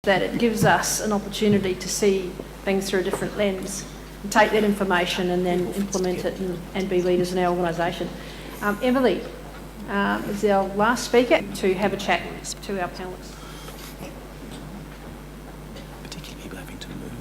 that it gives us an opportunity to see things through a different lens, and take that information and then implement it and be leaders in our organisation. Emily is our last speaker to have a chat to our panellists. Particularly people having to move.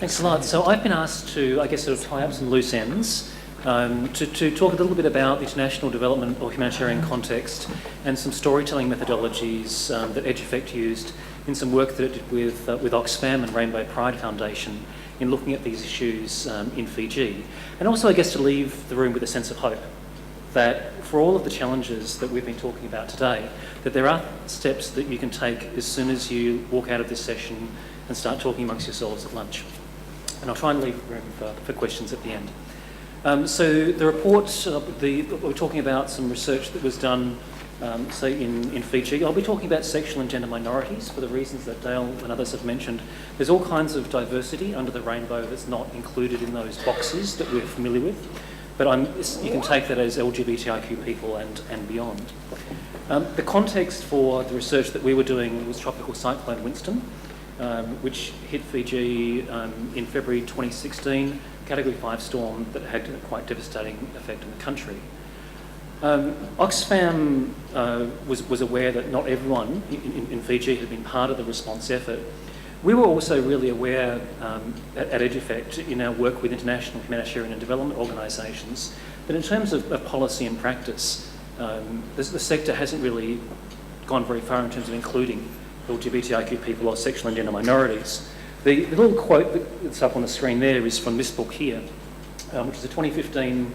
Thanks a lot. So I've been asked to, sort of tie up some loose ends, to talk a little bit about the international development or humanitarian context and some storytelling methodologies that EduFect used in some work that it did with Oxfam and Rainbow Pride Foundation in looking at these issues in Fiji. And also, I guess, to leave the room with a sense of hope that for all of the challenges that we've been talking about today, that there are steps that you can take as soon as you walk out of this session and start talking amongst yourselves at lunch. And I'll try and leave room for questions at the end. So the report, we're talking about some research that was done, say in Fiji. I'll be talking about sexual and gender minorities for the reasons that Dale and others have mentioned. There's all kinds of diversity under the rainbow that's not included in those boxes that we're familiar with, but you can take that as LGBTIQ people and beyond. The context for the research that we were doing was Tropical Cyclone Winston, which hit Fiji in February 2016, Category 5 storm that had a quite devastating effect on the country. Oxfam was aware that not everyone in Fiji had been part of the response effort. We were also really aware at EduFect in our work with international humanitarian and development organisations that in terms of policy and practice, the sector hasn't really gone very far in terms of including LGBTIQ people or sexual and gender minorities. The little quote that's up on the screen there is from this book here, which is a 2015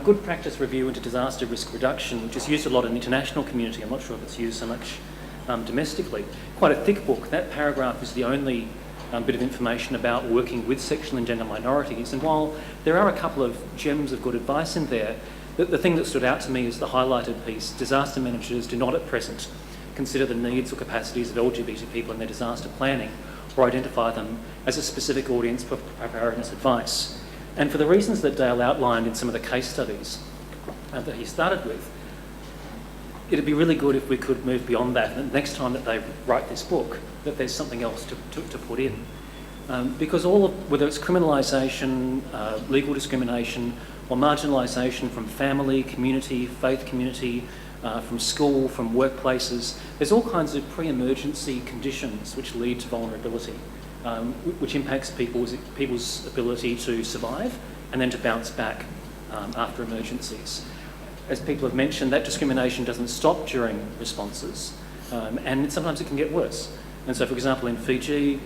Good Practice Review into Disaster Risk Reduction, which is used a lot in the international community. I'm not sure if it's used so much domestically. Quite a thick book. That paragraph is the only bit of information about working with sexual and gender minorities. And while there are a couple of gems of good advice in there, the thing that stood out to me is the highlighted piece. Disaster managers do not at present consider the needs or capacities of LGBT people in their disaster planning or identify them as a specific audience for preparedness advice. And for the reasons that Dale outlined in some of the case studies that he started with, it'd be really good if we could move beyond that, and next time that they write this book, that there's something else to put in. Because whether it's criminalisation, legal discrimination, or marginalisation from family, community, faith community, from school, from workplaces, there's all kinds of pre-emergency conditions which lead to vulnerability, which impacts people's ability to survive and then to bounce back after emergencies. As people have mentioned, that discrimination doesn't stop during responses, and sometimes it can get worse. And so, for example, in Fiji,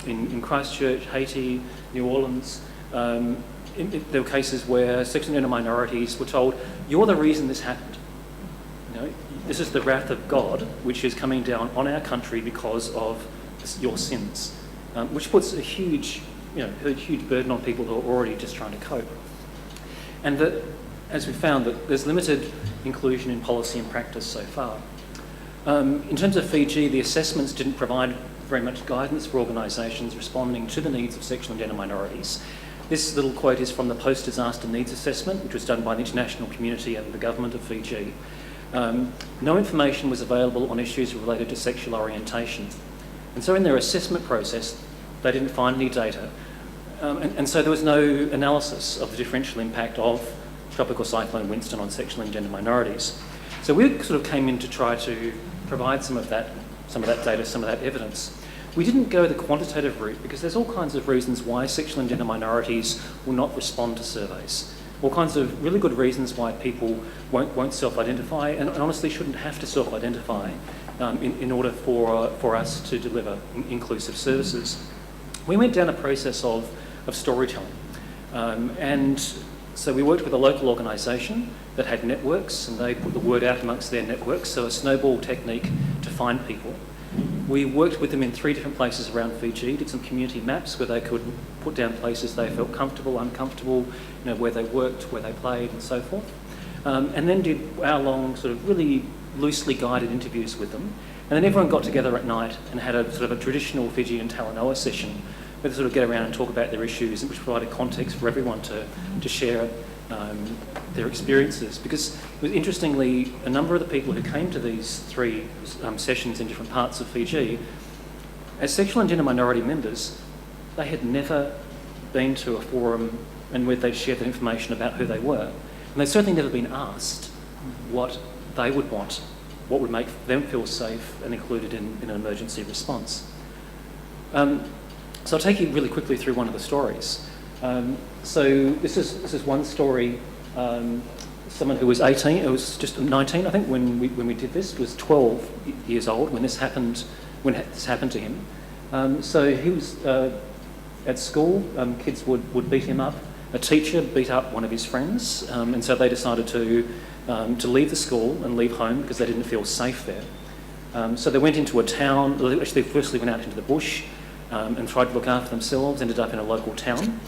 in Christchurch, Haiti, New Orleans, there were cases where sexual and gender minorities were told, "You're the reason this happened. You know, this is the wrath of God, which is coming down on our country because of your sins," which puts a huge burden on people who are already just trying to cope. And that, as we found, that there's limited inclusion in policy and practice so far. In terms of Fiji, the assessments didn't provide very much guidance for organisations responding to the needs of sexual and gender minorities. This little quote is from the Post-Disaster Needs Assessment, which was done by the international community and the government of Fiji. No information was available on issues related to sexual orientation. And so in their assessment process, they didn't find any data. And so there was no analysis of the differential impact of Tropical Cyclone Winston on sexual and gender minorities. So we sort of came in to try to provide some of that data, some of that evidence. We didn't go the quantitative route because there's all kinds of reasons why sexual and gender minorities will not respond to surveys. All kinds of really good reasons why people won't self-identify and honestly shouldn't have to self-identify in order for us to deliver inclusive services. We went down a process of storytelling. And so we worked with a local organisation that had networks, and they put the word out amongst their networks, so a snowball technique to find people. We worked with them in 3 different places around Fiji, did some community maps where they could put down places they felt comfortable, uncomfortable, where they worked, where they played and so forth. And then did hour-long sort of really loosely guided interviews with them. And then everyone got together at night and had a sort of a traditional Fijian talanoa session where they sort of get around and talk about their issues, which provided context for everyone to share their experiences. Because interestingly, a number of the people who came to these 3 sessions in different parts of Fiji as sexual and gender minority members, they had never been to a forum and where they'd shared that information about who they were. And they'd certainly never been asked what they would want, what would make them feel safe and included in an emergency response. So I'll take you really quickly through one of the stories. So this is one story. Someone who was 18, it was just 19, I think, when we did this, was 12 years old when this happened to him. So he was at school. Kids would beat him up. A teacher beat up one of his friends, and so they decided to leave the school and leave home because they didn't feel safe there. So they went into a town. Actually, they firstly went out into the bush and tried to look after themselves. Ended up in a local town.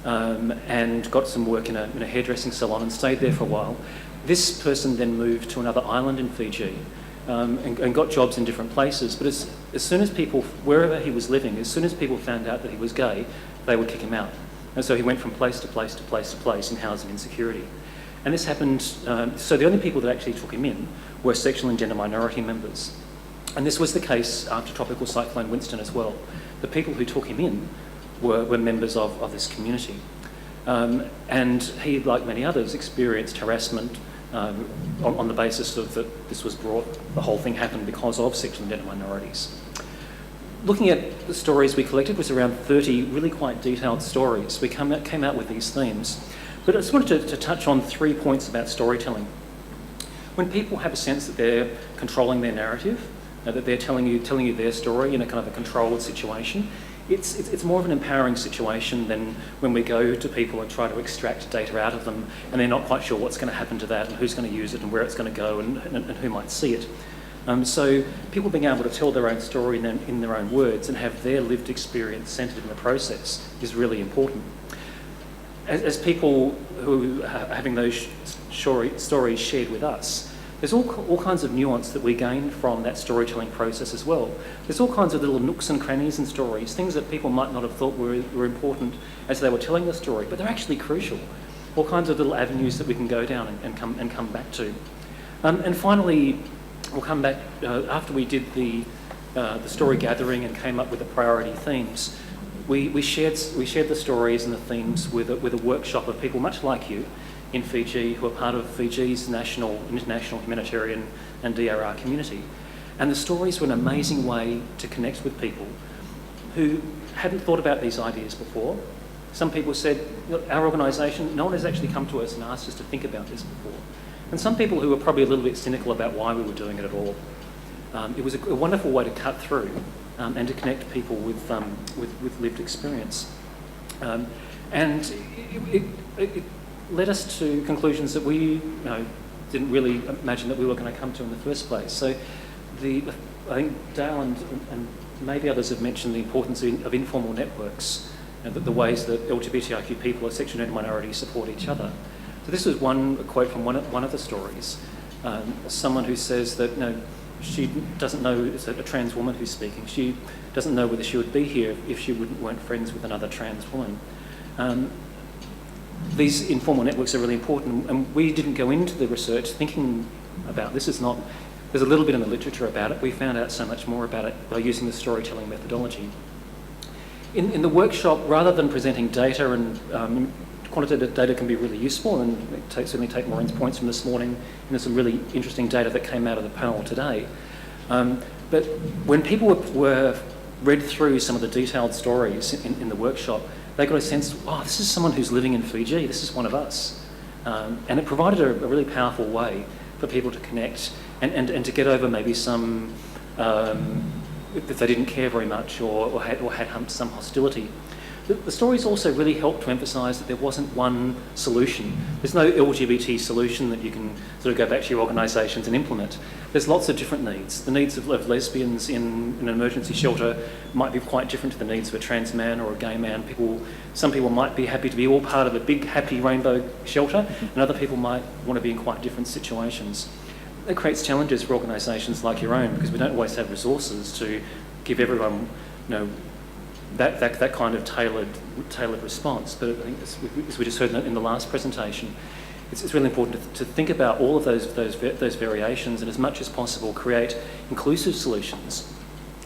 And got some work in a hairdressing salon and stayed there for a while. This person then moved to another island in Fiji and got jobs in different places. But as soon as people, wherever he was living, as soon as people found out that he was gay, they would kick him out. And so he went from place to place to place to place in housing insecurity. And this happened, so the only people that actually took him in were sexual and gender minority members. And this was the case after Tropical Cyclone Winston as well. The people who took him in were members of this community. And he, like many others, experienced harassment on the basis of that this was the whole thing happened because of sexual and gender minorities. Looking at the stories we collected was around 30 really quite detailed stories. We came out with these themes. But I just wanted to touch on 3 points about storytelling. When people have a sense that they're controlling their narrative, that they're telling you their story in a kind of a controlled situation, it's more of an empowering situation than when we go to people and try to extract data out of them and they're not quite sure what's going to happen to that and who's going to use it and where it's going to go and who might see it. So people being able to tell their own story in their own words and have their lived experience centred in the process is really important. As people who are having those stories shared with us, there's all kinds of nuance that we gain from that storytelling process as well. There's all kinds of little nooks and crannies in stories, things that people might not have thought were important as they were telling the story, but they're actually crucial. All kinds of little avenues that we can go down and come back to. And finally, we'll come back after we did the story gathering and came up with the priority themes. We shared the stories and the themes with a workshop of people much like you in Fiji who are part of Fiji's national and international humanitarian and DRR community. And the stories were an amazing way to connect with people who hadn't thought about these ideas before. Some people said, look, our organisation, no one has actually come to us and asked us to think about this before. And some people who were probably a little bit cynical about why we were doing it at all. It was a wonderful way to cut through and to connect people with lived experience. And it led us to conclusions that we didn't really imagine that we were going to come to in the first place. So I think Dale and maybe others have mentioned the importance of informal networks and the ways that LGBTIQ people or sexual and gender minorities support each other. So this was a quote from one of the stories. Someone who says that she doesn't know, it's a trans woman who's speaking, she doesn't know whether she would be here if she weren't friends with another trans woman. These informal networks are really important, and we didn't go into the research thinking about this. There's a little bit in the literature about it. We found out so much more about it by using the storytelling methodology. In the workshop, rather than presenting data, and quantitative data can be really useful, and certainly take Maureen's points from this morning, and there's some really interesting data that came out of the panel today. But when people were read through some of the detailed stories in the workshop, they got a sense, oh, this is someone who's living in Fiji, this is one of us. And it provided a really powerful way for people to connect and to get over maybe some, if they didn't care very much or had some hostility. The stories also really helped to emphasise that there wasn't one solution. There's no LGBT solution that you can sort of go back to your organisations and implement. There's lots of different needs. The needs of lesbians in an emergency shelter might be quite different to the needs of a trans man or a gay man. Some people might be happy to be all part of a big happy rainbow shelter, and other people might want to be in quite different situations. That creates challenges for organisations like your own because we don't always have resources to give everyone, that kind of tailored response. But I think, as we just heard in the last presentation, it's really important to think about all of those variations and, as much as possible, create inclusive solutions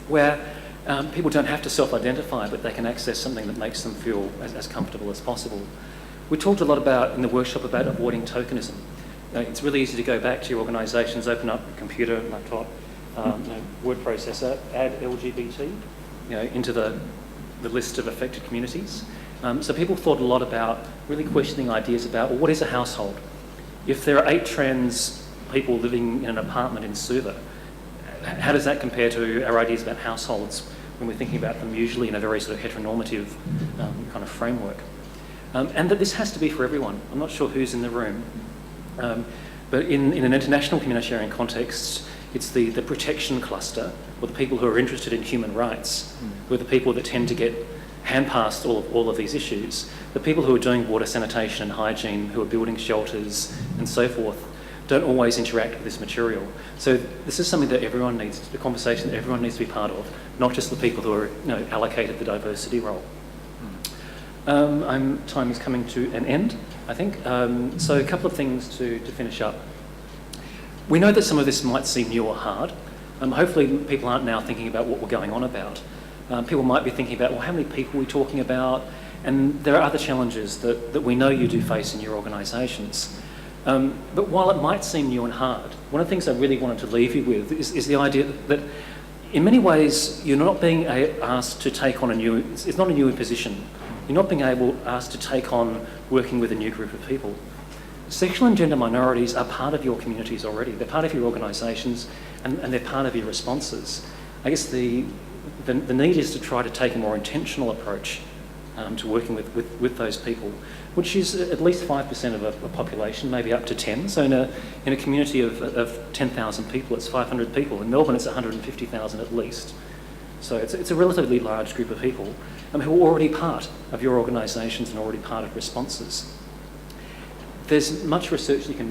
where People don't have to self-identify, but they can access something that makes them feel as comfortable as possible. We talked a lot in the workshop about avoiding tokenism. It's really easy to go back to your organisations, open up a computer, laptop, word processor, add LGBT into the list of affected communities. So people thought a lot about really questioning ideas about, well, what is a household? If there are 8 trans people living in an apartment in Suva, how does that compare to our ideas about households when we're thinking about them usually in a very sort of heteronormative kind of framework? And that this has to be for everyone. I'm not sure who's in the room, but in an international communitarian context, it's the protection cluster, or the people who are interested in human rights, who are the people that tend to get hand-passed all of these issues. The people who are doing water sanitation and hygiene, who are building shelters and so forth, don't always interact with this material. So this is something that everyone needs, a conversation that everyone needs to be part of, not just the people who are allocated the diversity role. Time is coming to an end, I think. So a couple of things to finish up. We know that some of this might seem new or hard. Hopefully people aren't now thinking about what we're going on about. People might be thinking about, well, how many people are we talking about? And there are other challenges that we know you do face in your organisations. But while it might seem new and hard, one of the things I really wanted to leave you with is the idea that in many ways you're not being asked to take on it's not a new position. You're not being asked to take on working with a new group of people. Sexual and gender minorities are part of your communities already. They're part of your organisations and they're part of your responses. I guess the need is to try to take a more intentional approach to working with those people, which is at least 5% of a population, maybe up to 10. So in a community of 10,000 people, it's 500 people. In Melbourne, it's 150,000 at least. So it's a relatively large group of people who are already part of your organisations and already part of responses. There's much research you can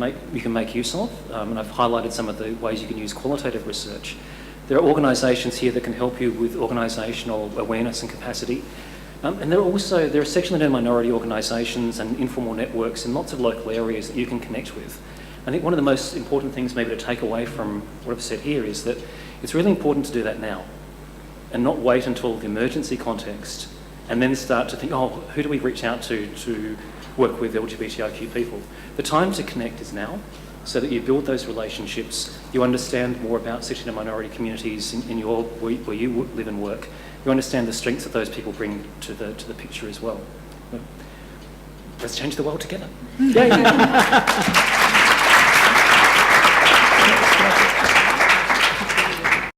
make use of, and I've highlighted some of the ways you can use qualitative research. There are organisations here that can help you with organisational awareness and capacity. And there are sexual and gender minority organisations and informal networks in lots of local areas that you can connect with. I think one of the most important things maybe to take away from what I've said here is that it's really important to do that now and not wait until the emergency context and then start to think, oh, who do we reach out to work with LGBTIQ people? The time to connect is now, so that you build those relationships, you understand more about sexual and minority communities where you live and work. You understand the strengths that those people bring to the picture as well. Let's change the world together. Yay!